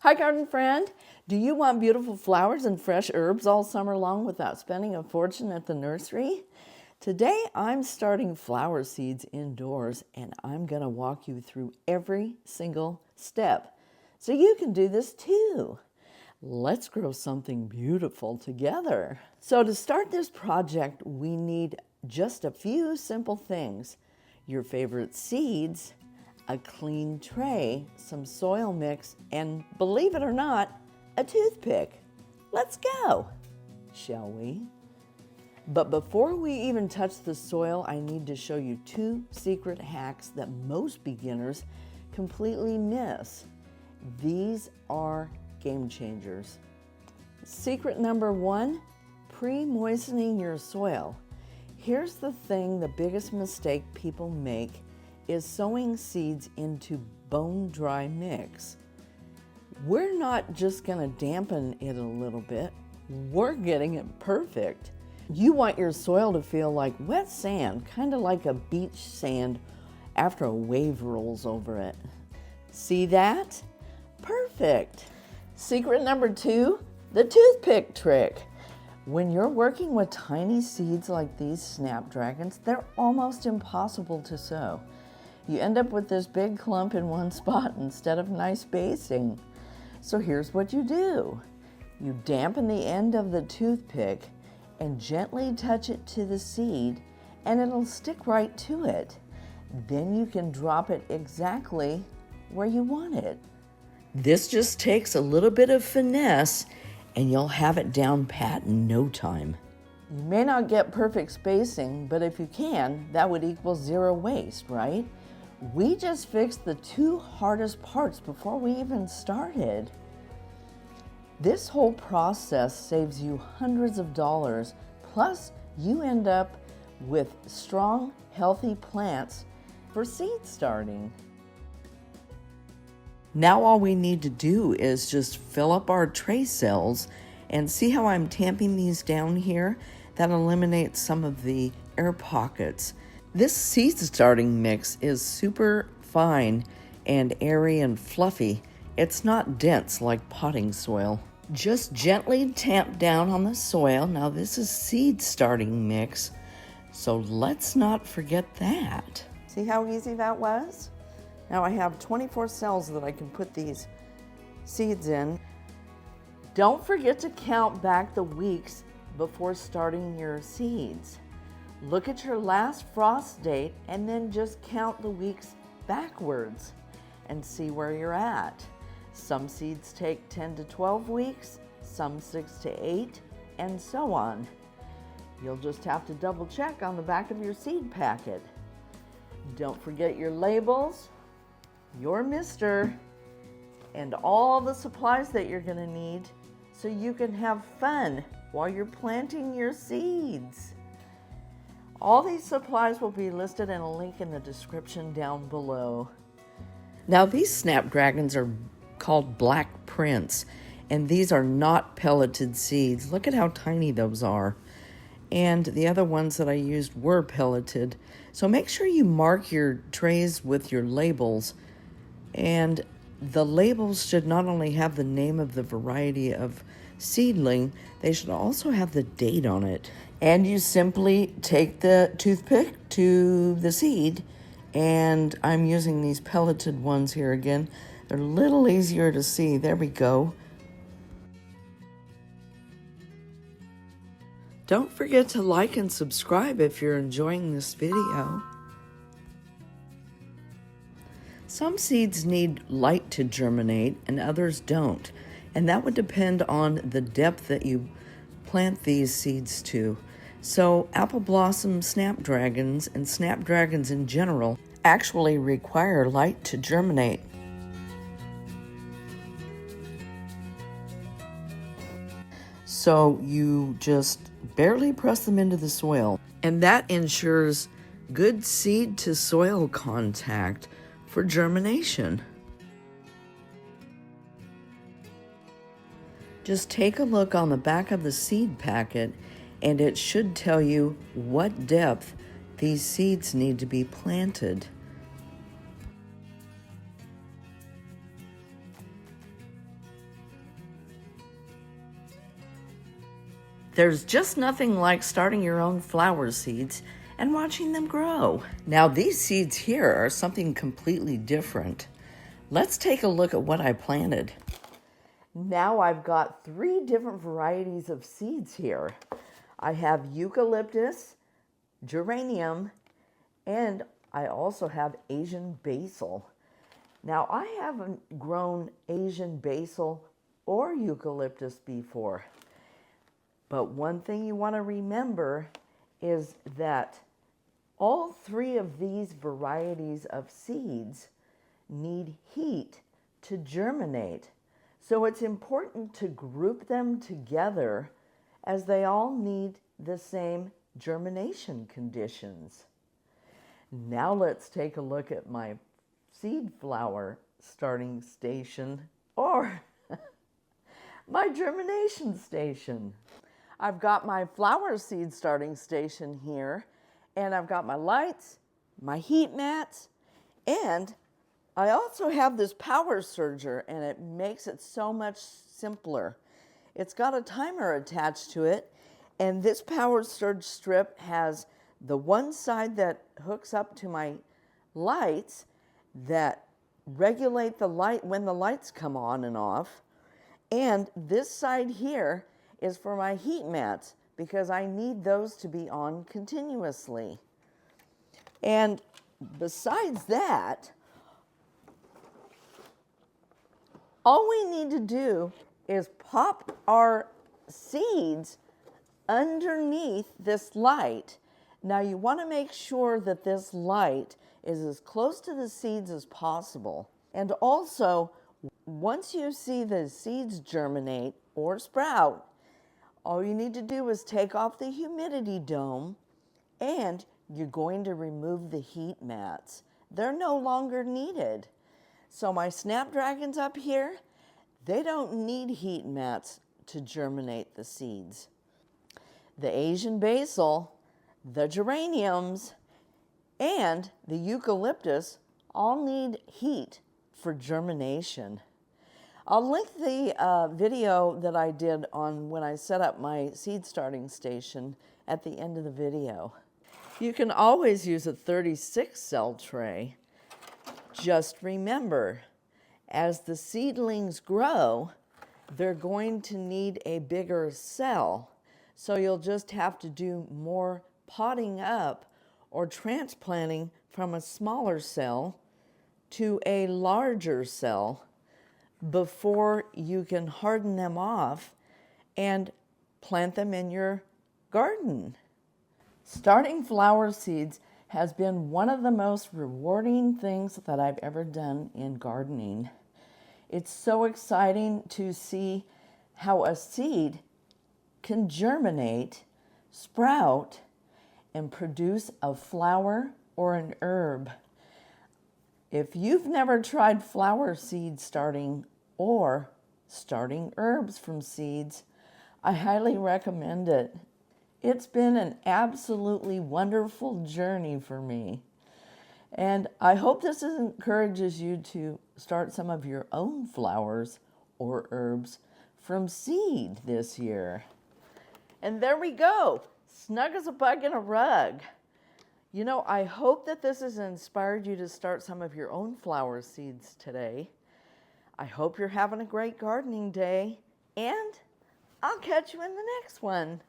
Hi, garden friend. Do you want beautiful flowers and fresh herbs all summer long without spending a fortune at the nursery? Today, I'm starting flower seeds indoors, and I'm going to walk you through every single step so you can do this too. Let's grow something beautiful together. So to start this project, we need just a few simple things: your favorite seeds, a clean tray, some soil mix, and believe it or not, a toothpick. Let's go, shall we? But before we even touch the soil, I need to show you two secret hacks that most beginners completely miss. These are game changers. Secret number one, pre-moistening your soil. Here's the thing: the biggest mistake people make is sowing seeds into bone-dry mix. We're not just gonna dampen it a little bit, we're getting it perfect. You want your soil to feel like wet sand, kind of like a beach sand after a wave rolls over it. See that? Perfect. Secret number two, the toothpick trick. When you're working with tiny seeds like these snapdragons, they're almost impossible to sow. You end up with this big clump in one spot instead of nice spacing. So here's what you do. You dampen the end of the toothpick and gently touch it to the seed, and it'll stick right to it. Then you can drop it exactly where you want it. This just takes a little bit of finesse, and you'll have it down pat in no time. You may not get perfect spacing, but if you can, that would equal zero waste, right? We just fixed the two hardest parts before we even started. This whole process saves you hundreds of dollars, plus you end up with strong, healthy plants for seed starting. Now all we need to do is just fill up our tray cells, and see how I'm tamping these down here? That eliminates some of the air pockets. This seed starting mix is super fine and airy and fluffy. It's not dense like potting soil. Just gently tamp down on the soil. Now this is seed starting mix, so let's not forget that. See how easy that was? Now I have 24 cells that I can put these seeds in. Don't forget to count back the weeks before starting your seeds. Look at your last frost date and then just count the weeks backwards and see where you're at. Some seeds take 10 to 12 weeks, some 6 to 8, and so on. You'll just have to double check on the back of your seed packet. Don't forget your labels, your mister, and all the supplies that you're gonna need so you can have fun while you're planting your seeds. All these supplies will be listed in a link in the description down below. Now these snapdragons are called Black Prince, and these are not pelleted seeds. Look at how tiny those are. And the other ones that I used were pelleted. So make sure you mark your trays with your labels. And the labels should not only have the name of the variety of seedling, they should also have the date on it. And you simply take the toothpick to the seed, and I'm using these pelleted ones here again. They're a little easier to see. There we go. Don't forget to like and subscribe if you're enjoying this video. Some seeds need light to germinate and others don't, and that would depend on the depth that you plant these seeds to. So apple blossom snapdragons and snapdragons in general actually require light to germinate. So you just barely press them into the soil, and that ensures good seed to soil contact for germination. Just take a look on the back of the seed packet, and it should tell you what depth these seeds need to be planted. There's just nothing like starting your own flower seeds and watching them grow. Now these seeds here are something completely different. Let's take a look at what I planted. Now I've got 3 different varieties of seeds here. I have eucalyptus, geranium, and I also have Asian basil. Now I haven't grown Asian basil or eucalyptus before. But one thing you want to remember is that all 3 of these varieties of seeds need heat to germinate. So it's important to group them together as they all need the same germination conditions. Now let's take a look at my seed flower starting station, or my germination station. I've got my flower seed starting station here, and I've got my lights, my heat mats, and I also have this power surger, and it makes it so much simpler. It's got a timer attached to it, and this power surge strip has the one side that hooks up to my lights that regulate the light when the lights come on and off, and this side here is for my heat mats because I need those to be on continuously. And besides that, all we need to do is pop our seeds underneath this light. Now you want to make sure that this light is as close to the seeds as possible. And also, once you see the seeds germinate or sprout, all you need to do is take off the humidity dome, and you're going to remove the heat mats. They're no longer needed. So my snapdragons up here, they don't need heat mats to germinate the seeds. The Asian basil, the geraniums, and the eucalyptus all need heat for germination. I'll link the video that I did on when I set up my seed starting station at the end of the video. You can always use a 36 cell tray. Just remember, as the seedlings grow, they're going to need a bigger cell. So you'll just have to do more potting up or transplanting from a smaller cell to a larger cell before you can harden them off and plant them in your garden. Starting flower seeds has been one of the most rewarding things that I've ever done in gardening. It's so exciting to see how a seed can germinate, sprout, and produce a flower or an herb. If you've never tried flower seed starting or starting herbs from seeds, I highly recommend it. It's been an absolutely wonderful journey for me. And I hope this encourages you to start some of your own flowers or herbs from seed this year. And there we go, snug as a bug in a rug. You know, I hope that this has inspired you to start some of your own flower seeds today. I hope you're having a great gardening day, and I'll catch you in the next one.